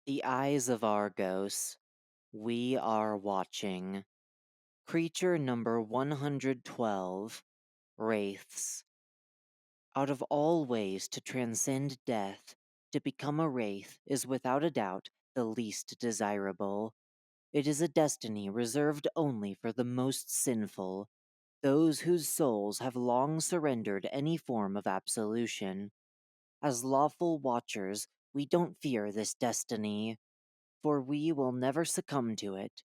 The eyes of Argos. We are watching. Creature number 112. Wraiths. Out of all ways to transcend death, to become a wraith is without a doubt the least desirable. It is a destiny reserved only for the most sinful, those whose souls have long surrendered any form of absolution. As lawful watchers, we don't fear this destiny, for we will never succumb to it.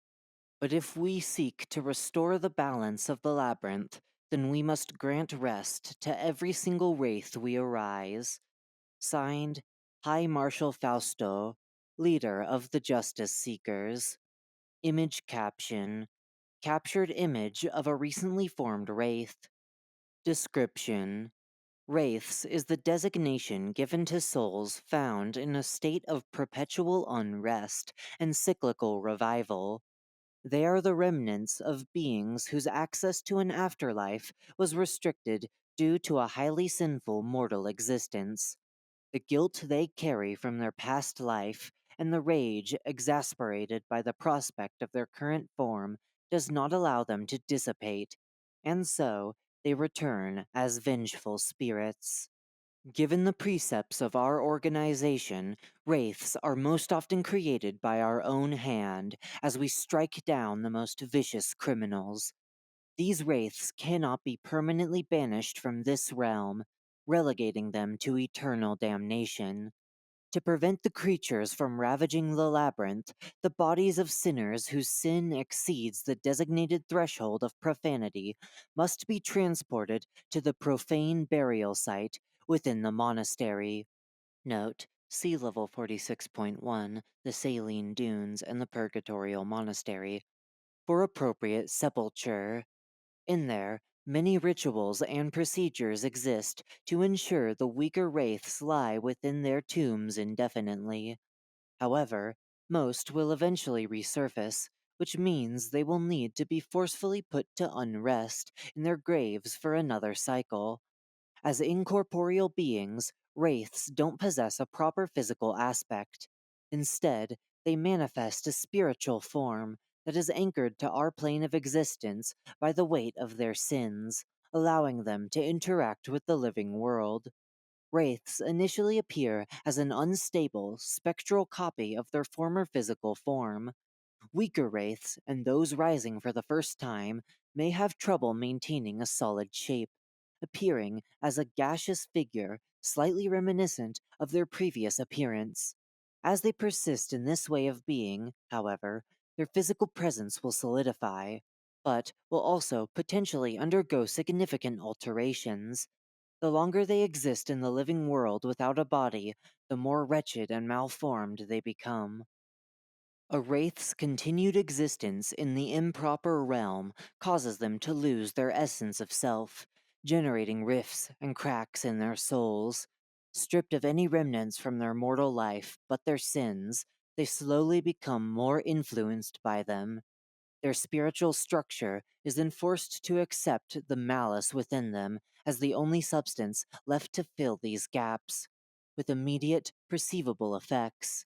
But if we seek to restore the balance of the labyrinth, then we must grant rest to every single wraith we arise. Signed, High Marshal Fausto, leader of the Justice Seekers. Image caption: captured image of a recently formed wraith. Description: Wraiths is the designation given to souls found in a state of perpetual unrest and cyclical revival. They are the remnants of beings whose access to an afterlife was restricted due to a highly sinful mortal existence. The guilt they carry from their past life and the rage exasperated by the prospect of their current form does not allow them to dissipate, and so they return as vengeful spirits. Given the precepts of our organization, wraiths are most often created by our own hand as we strike down the most vicious criminals. These wraiths cannot be permanently banished from this realm, relegating them to eternal damnation. To prevent the creatures from ravaging the labyrinth, the bodies of sinners whose sin exceeds the designated threshold of profanity must be transported to the profane burial site within the monastery. Note: see level 46.1, the Saline Dunes and the Purgatorial Monastery, for appropriate sepulture. In there, many rituals and procedures exist to ensure the weaker wraiths lie within their tombs indefinitely. However, most will eventually resurface, which means they will need to be forcefully put to unrest in their graves for another cycle. As incorporeal beings, wraiths don't possess a proper physical aspect. Instead, they manifest a spiritual form that is anchored to our plane of existence by the weight of their sins, allowing them to interact with the living world. Wraiths initially appear as an unstable, spectral copy of their former physical form. Weaker wraiths, and those rising for the first time, may have trouble maintaining a solid shape, appearing as a gaseous figure slightly reminiscent of their previous appearance. As they persist in this way of being, however, their physical presence will solidify, but will also potentially undergo significant alterations. The longer they exist in the living world without a body, the more wretched and malformed they become. A wraith's continued existence in the improper realm causes them to lose their essence of self, generating rifts and cracks in their souls. Stripped of any remnants from their mortal life but their sins, they slowly become more influenced by them. Their spiritual structure is then forced to accept the malice within them as the only substance left to fill these gaps, with immediate, perceivable effects.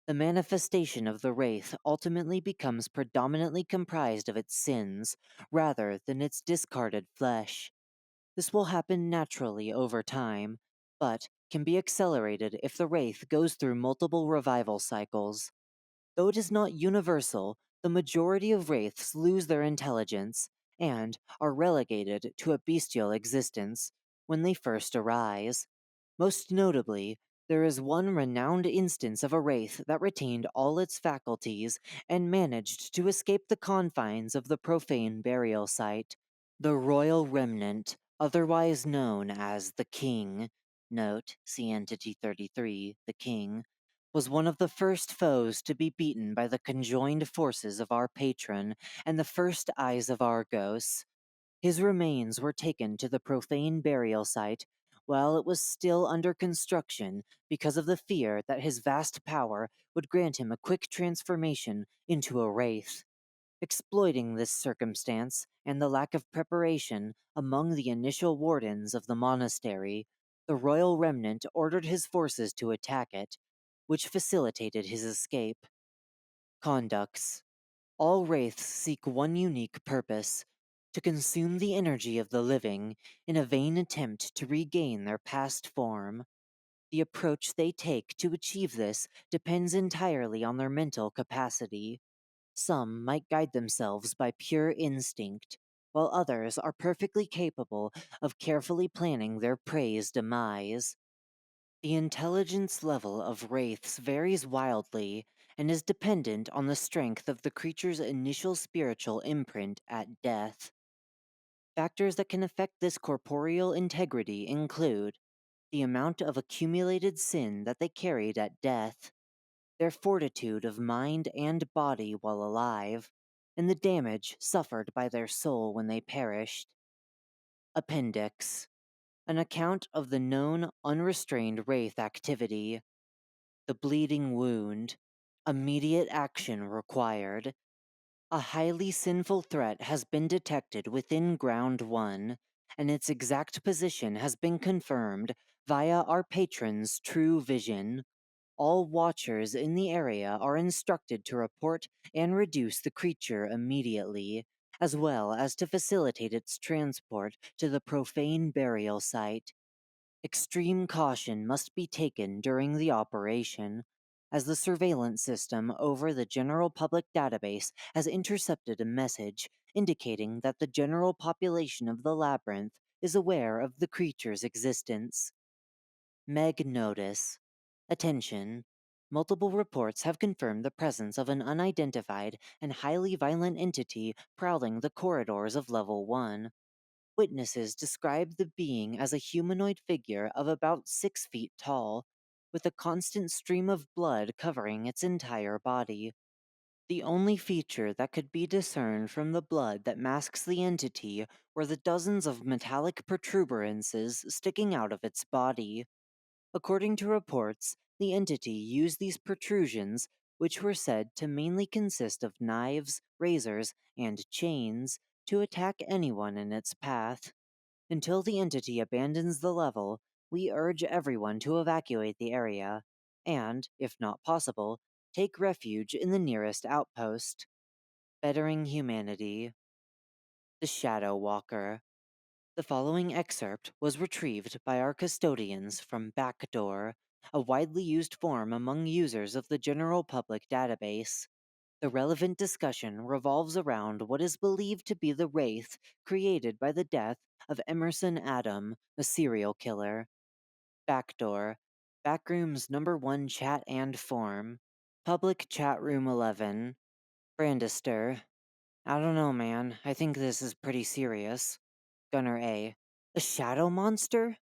The manifestation of the wraith ultimately becomes predominantly comprised of its sins rather than its discarded flesh. This will happen naturally over time, but can be accelerated if the wraith goes through multiple revival cycles. Though it is not universal, the majority of wraiths lose their intelligence and are relegated to a bestial existence when they first arise. Most notably, there is one renowned instance of a wraith that retained all its faculties and managed to escape the confines of the profane burial site. The royal remnant, otherwise known as the King, note, see Entity 33, the King, was one of the first foes to be beaten by the conjoined forces of our patron and the first eyes of Argos. His remains were taken to the profane burial site while it was still under construction because of the fear that his vast power would grant him a quick transformation into a wraith. Exploiting this circumstance and the lack of preparation among the initial wardens of the monastery, the royal remnant ordered his forces to attack it. which facilitated his escape. Conducts. All wraiths seek one unique purpose: to consume the energy of the living in a vain attempt to regain their past form. The approach they take to achieve this depends entirely on their mental capacity. Some might guide themselves by pure instinct, while others are perfectly capable of carefully planning their prey's demise. The intelligence level of wraiths varies wildly and is dependent on the strength of the creature's initial spiritual imprint at death. Factors that can affect this corporeal integrity include the amount of accumulated sin that they carried at death, their fortitude of mind and body while alive, and the damage suffered by their soul when they perished. Appendix: an account of the known unrestrained wraith activity. The bleeding wound. Immediate action required. A highly sinful threat has been detected within Ground 1, and its exact position has been confirmed via our patron's true vision. All watchers in the area are instructed to report and reduce the creature immediately, as well as to facilitate its transport to the profane burial site. Extreme caution must be taken during the operation, as the surveillance system over the general public database has intercepted a message indicating that the general population of the labyrinth is aware of the creature's existence. Meg Notice. Attention. Multiple reports have confirmed the presence of an unidentified and highly violent entity prowling the corridors of Level 1. Witnesses describe the being as a humanoid figure of about 6 feet tall, with a constant stream of blood covering its entire body. The only feature that could be discerned from the blood that masks the entity were the dozens of metallic protuberances sticking out of its body. According to reports, the entity used these protrusions, which were said to mainly consist of knives, razors, and chains, to attack anyone in its path. Until the entity abandons the level, we urge everyone to evacuate the area and, if not possible, take refuge in the nearest outpost. Bettering humanity. The Shadow Walker. The following excerpt was retrieved by our custodians from Backdoor, a widely used form among users of the general public database. The relevant discussion revolves around what is believed to be the wraith created by the death of Emerson Adam, a serial killer. Backdoor. Backrooms number 1 chat and form. Public chat room 11. Brandister. I don't know, man. I think this is pretty serious. Gunner A. A shadow monster?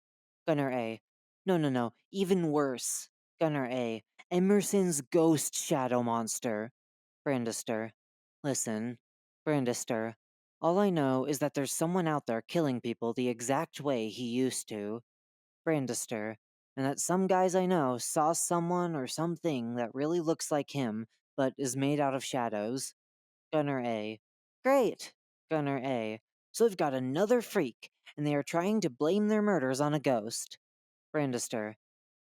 Gunner A. No, no, no. Even worse. Gunner A. Emerson's ghost shadow monster. Brandister. Listen. Brandister. All I know is that there's someone out there killing people the exact way he used to. Brandister. And that some guys I know saw someone or something that really looks like him, but is made out of shadows. Gunner A. Great! Gunner A. So we've got another freak, and they are trying to blame their murders on a ghost. Brandister.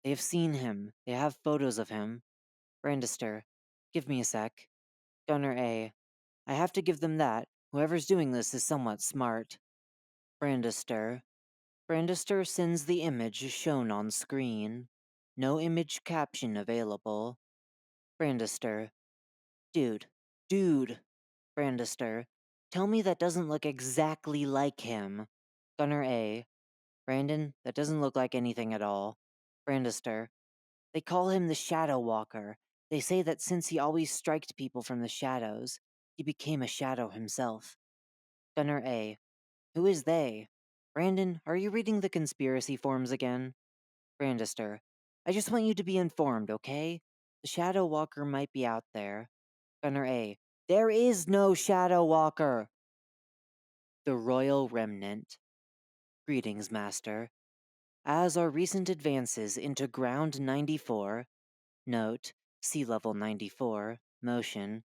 They have seen him. They have photos of him. Brandister. Give me a sec. Gunner A. I have to give them that. Whoever's doing this is somewhat smart. Brandister. Brandister sends the image shown on screen. No image caption available. Brandister. Dude. Dude. Brandister. Tell me that doesn't look exactly like him. Gunner A. Brandon, that doesn't look like anything at all. Brandister. They call him the Shadow Walker. They say that since he always striked people from the shadows, he became a shadow himself. Gunner A. Who is they? Brandon, are you reading the conspiracy forums again? Brandister. I just want you to be informed, okay? The Shadow Walker might be out there. Gunner A. There is no Shadow Walker! The Royal Remnant. Greetings, Master. As our recent advances into Ground 94, note, Sea Level 94, motion,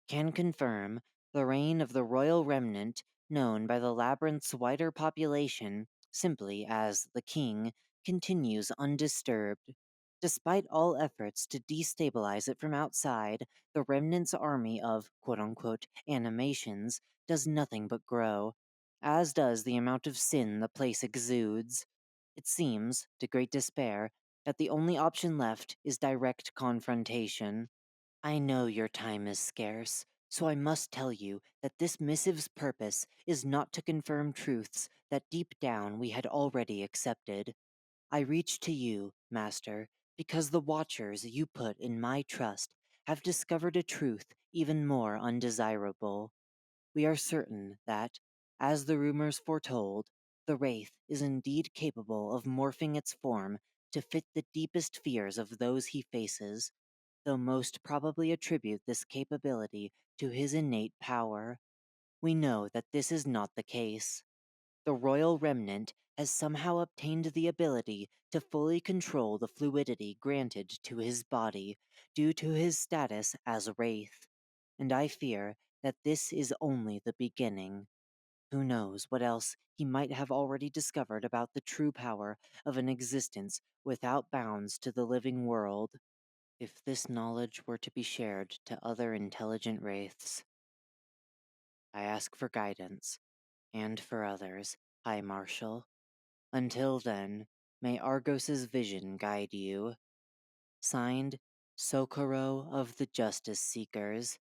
can confirm, the reign of the Royal Remnant, known by the Labyrinth's wider population simply as the King, continues undisturbed. Despite all efforts to destabilize it from outside, the remnant's army of quote-unquote animations does nothing but grow, as does the amount of sin the place exudes. It seems, to great despair, that the only option left is direct confrontation. I know your time is scarce, so I must tell you that this missive's purpose is not to confirm truths that deep down we had already accepted. I reach to you, Master, because the watchers you put in my trust have discovered a truth even more undesirable. We are certain that, as the rumors foretold, the Wraith is indeed capable of morphing its form to fit the deepest fears of those he faces, though most probably attribute this capability to his innate power. We know that this is not the case. The royal remnant has somehow obtained the ability to fully control the fluidity granted to his body due to his status as a wraith, and I fear that this is only the beginning. Who knows what else he might have already discovered about the true power of an existence without bounds to the living world, if this knowledge were to be shared to other intelligent wraiths. I ask for guidance, and for others, High Marshal. Until then, may Argos's vision guide you. Signed, Socorro of the Justice Seekers.